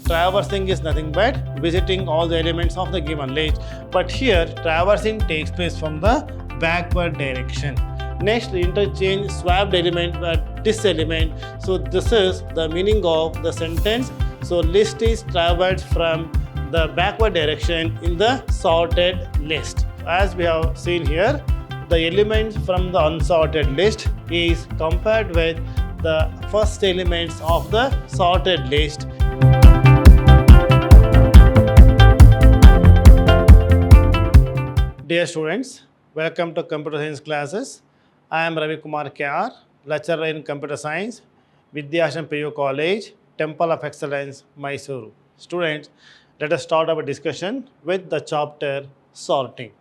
Traversing is nothing but visiting all the elements of the given list, but here traversing takes place from the backward direction. Next, interchange swapped element with this element. So this is the meaning of the sentence. So list is traversed from the backward direction in the sorted list. As we have seen here, the elements from the unsorted list is compared with the first elements of the sorted list. Dear students, welcome to Computer Science classes. I am Ravi Kumar KR, lecturer in Computer Science, Vidhyaashram PU College, Temple of Excellence, Mysuru. Students, let us start our discussion with the chapter sorting.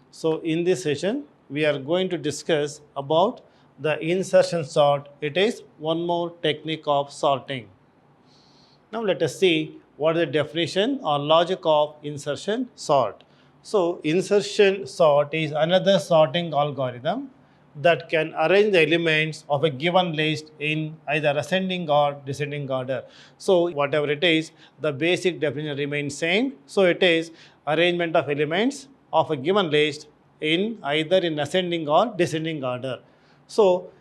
So in this session, we are going to discuss about the insertion sort. It is one more technique of sorting. Now let us see what is the definition or logic of insertion sort. So insertion sort is another sorting algorithm that can arrange the elements of a given list in either ascending or descending order. So whatever it is, the basic definition remains same. So it is arrangement of elements of a given list in either in ascending or descending order. So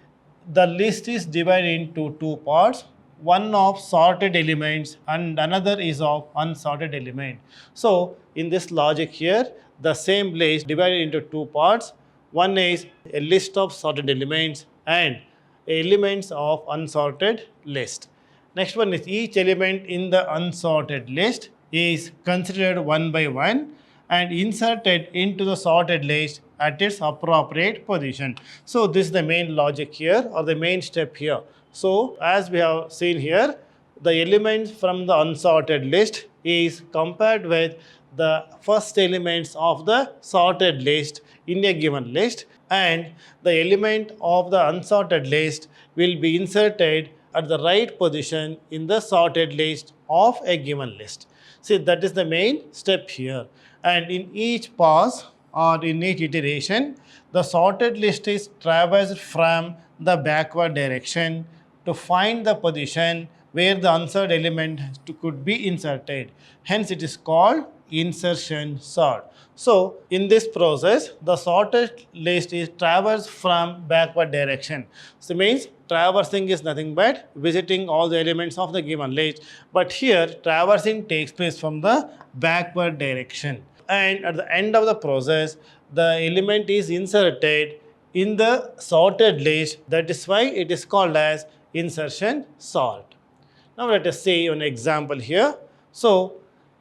the list is divided into two parts. One of sorted elements and another is of unsorted element. So in this logic here, the same list divided into two parts. One is a list of sorted elements and elements of unsorted list. Next one is each element in the unsorted list is considered one by one and inserted into the sorted list at its appropriate position. So this is the main logic here or the main step here. So as we have seen here, the elements from the unsorted list is compared with the first elements of the sorted list in a given list, and the element of the unsorted list will be inserted at the right position in the sorted list of a given list. See, that is the main step here. And in each pass or in each iteration, the sorted list is traversed from the backward direction to find the position where the unsorted element could be inserted. Hence, it is called insertion sort. So, in this process, the sorted list is traversed from backward direction. So, means traversing is nothing but visiting all the elements of the given list. But here, traversing takes place from the backward direction. And at the end of the process, the element is inserted in the sorted list. That is why it is called as insertion sort. Now let us see an example here. So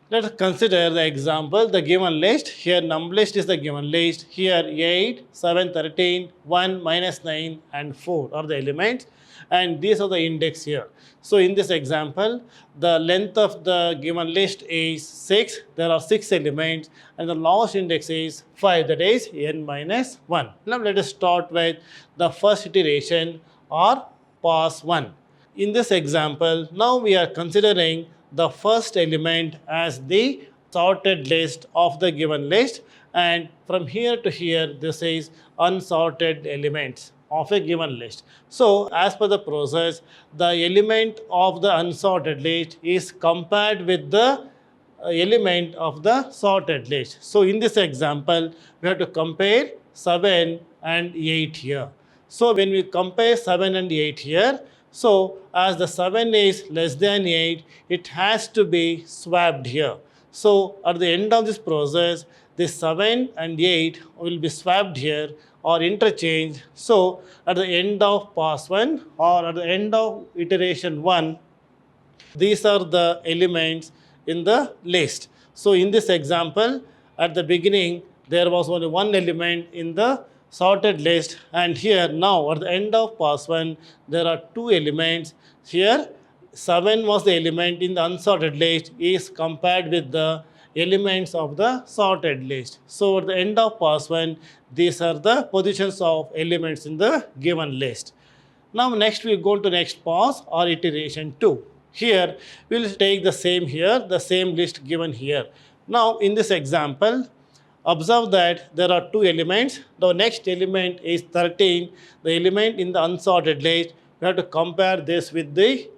let us consider the example, the given list. Here number list is the given list. Here 8, 7, 13, 1, minus 9 and 4 are the elements, and these are the index here. So in this example, the length of the given list is 6. There are 6 elements and the lowest index is 5, that is n minus 1. Now let us start with the first iteration or pass 1. In this example, now we are considering the first element as the sorted list of the given list, and from here to here this is unsorted elements of a given list. So as per the process, the element of the unsorted list is compared with the element of the sorted list. So in this example, we have to compare 7 and 8 here. So when we compare 7 and 8 here, so as the 7 is less than 8, it has to be swapped here. So at the end of this process, this 7 and 8 will be swapped here or interchanged. So at the end of pass 1 or at the end of iteration 1, these are the elements in the list. So in this example, at the beginning, there was only one element in the sorted list, and here now at the end of pass 1 there are 2 elements. Here 7 was the element in the unsorted list is compared with the elements of the sorted list. So at the end of pass 1, these are the positions of elements in the given list. Now next we go to next pass or iteration 2. Here we will take the same here, the same list given here. Now in this example, observe that there are 2 elements. The next element is 13, the element in the unsorted list. We have to compare this with the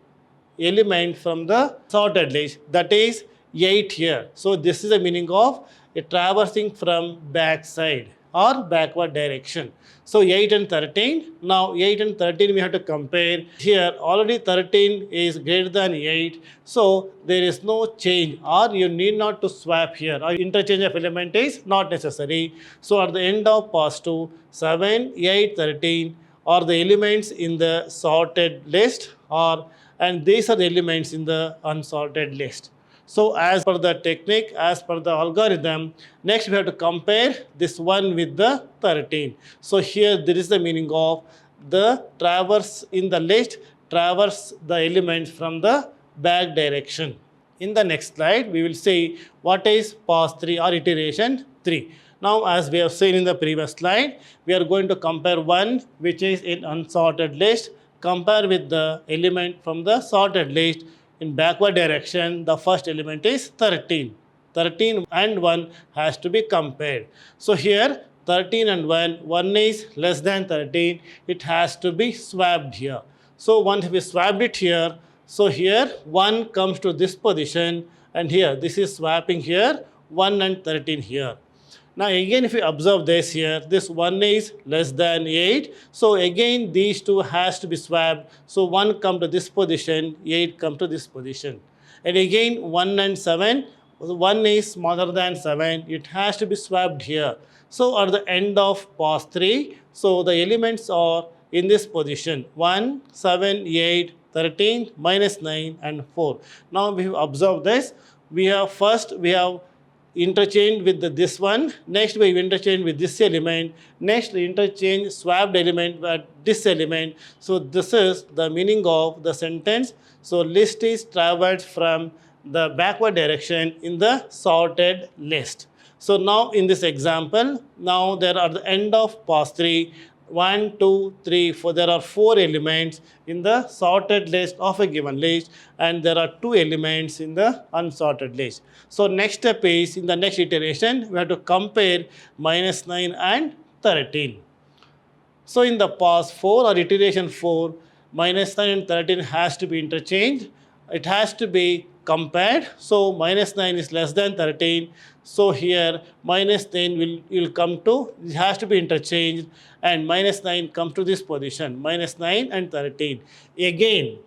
element from the sorted list, that is 8 here. So this is the meaning of a traversing from back side or backward direction. So 8 and 13, now 8 and 13 we have to compare. Here already 13 is greater than 8, so there is no change, or you need not to swap here, or interchange of element is not necessary. So at the end of pass 2, 7, 8, 13 are the elements in the sorted list, and these are the elements in the unsorted list. So as per the technique, as per the algorithm, next we have to compare this one with the 13. So here there is the meaning of the traverse in the list, traverse the elements from the back direction. In the next slide, we will see what is pass 3 or iteration 3. Now, as we have seen in the previous slide, we are going to compare one which is in unsorted list, compare with the element from the sorted list. In backward direction, the first element is 13. 13 and 1 has to be compared. So here 13 and 1 is less than 13, it has to be swapped here. So once we swapped it here, so here 1 comes to this position, and here this is swapping here 1 and 13 here. Now again if you observe this here, this 1 is less than 8. So again these two has to be swapped. So 1 come to this position, 8 come to this position. And again 1 and 7, 1 is smaller than 7, it has to be swapped here. So at the end of pass 3, so the elements are in this position 1, 7, 8, 13, minus 9 and 4. Now we have observed this. We have interchange with this one, next we interchange with this element, next we interchange swapped element with this element. So this is the meaning of the sentence. So list is traversed from the backward direction in the sorted list. So now in this example, now there are the end of pass 3, 1, 2, 3, 4. There are 4 elements in the sorted list of a given list, and there are 2 elements in the unsorted list. So next step is, in the next iteration, we have to compare minus 9 and 13. So in the pass 4 or iteration 4, minus 9 and 13 has to be interchanged. It has to be compared. So minus 9 is less than 13. So here minus 9 will come to, it has to be interchanged, and minus 9 comes to this position, minus 9 and 13. Again,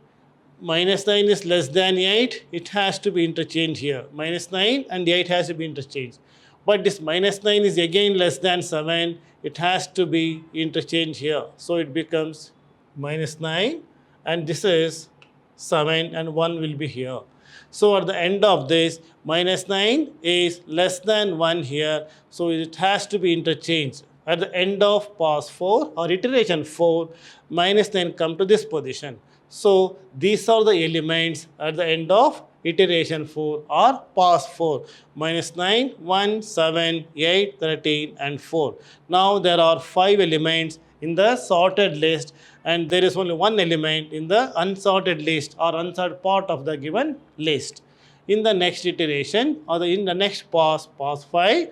minus 9 is less than 8, it has to be interchanged here. Minus 9 and 8 has to be interchanged. But this minus 9 is again less than 7, it has to be interchanged here. So it becomes minus 9, and this is 7, and 1 will be here. So at the end of this, minus 9 is less than 1 here, so it has to be interchanged. At the end of pass 4 or iteration 4, minus 9 come to this position. So these are the elements at the end of iteration 4 or pass 4. Minus 9, 1, 7, 8, 13 and 4. Now there are 5 elements in the sorted list, and there is only 1 element in the unsorted list or unsorted part of the given list. In the next iteration or in the next pass 5,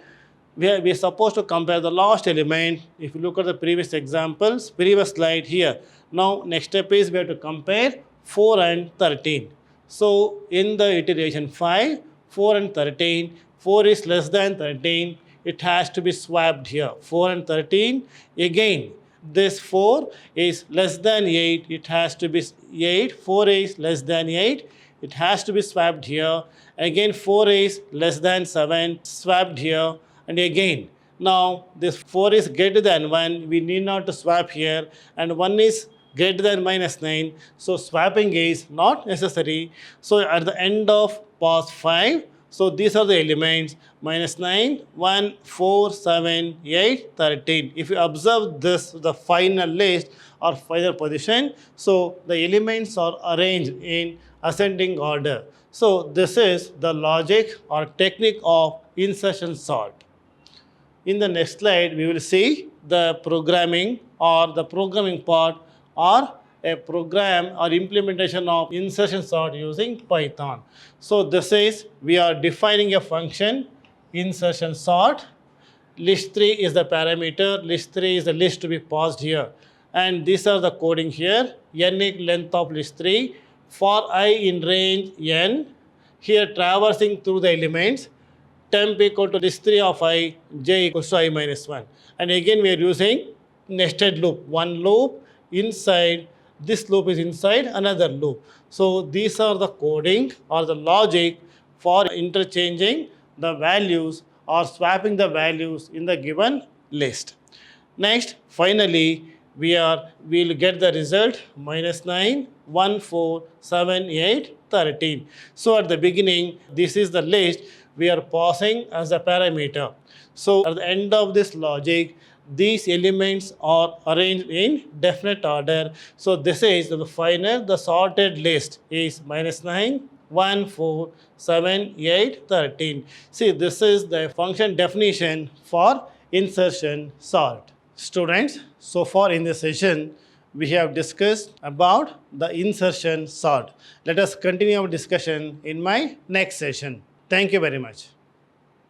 we are supposed to compare the last element. If you look at the previous examples, previous slide here. Now next step is we have to compare 4 and 13. So in the iteration 5, 4 and 13, 4 is less than 13, it has to be swapped here. 4 and 13, again this 4 is less than 8, it has to be 8, 4 is less than 8, it has to be swapped here. Again 4 is less than 7, swapped here, and again now this 4 is greater than 1, we need not to swap here, and 1 is greater than minus 9, so swapping is not necessary. So at the end of pass 5, so these are the elements, minus 9, 1, 4, 7, 8, 13. If you observe this, the final list or final position, so the elements are arranged in ascending order. So this is the logic or technique of insertion sort. In the next slide, we will see the programming or the programming part or a program or implementation of insertion sort using Python. So this is, we are defining a function, insertion sort. List 3 is the parameter, list 3 is the list to be passed here. And these are the coding here, n length of list 3, for I in range n, here traversing through the elements, temp equal to list 3 of I, j equals to I minus 1. And again we are using nested loop. One loop inside, this loop is inside another loop. So these are the coding or the logic for interchanging the values or swapping the values in the given list. Next, finally, we'll get the result -9, 1, 4, 7, 8, 13. So at the beginning, this is the list we are passing as a parameter. So at the end of this logic, these elements are arranged in definite order. So this is the final, the sorted list is -9, 1, 4, 7, 8, 13. See, this is the function definition for insertion sort. Students, so far in this session, we have discussed about the insertion sort. Let us continue our discussion in my next session. Thank you very much.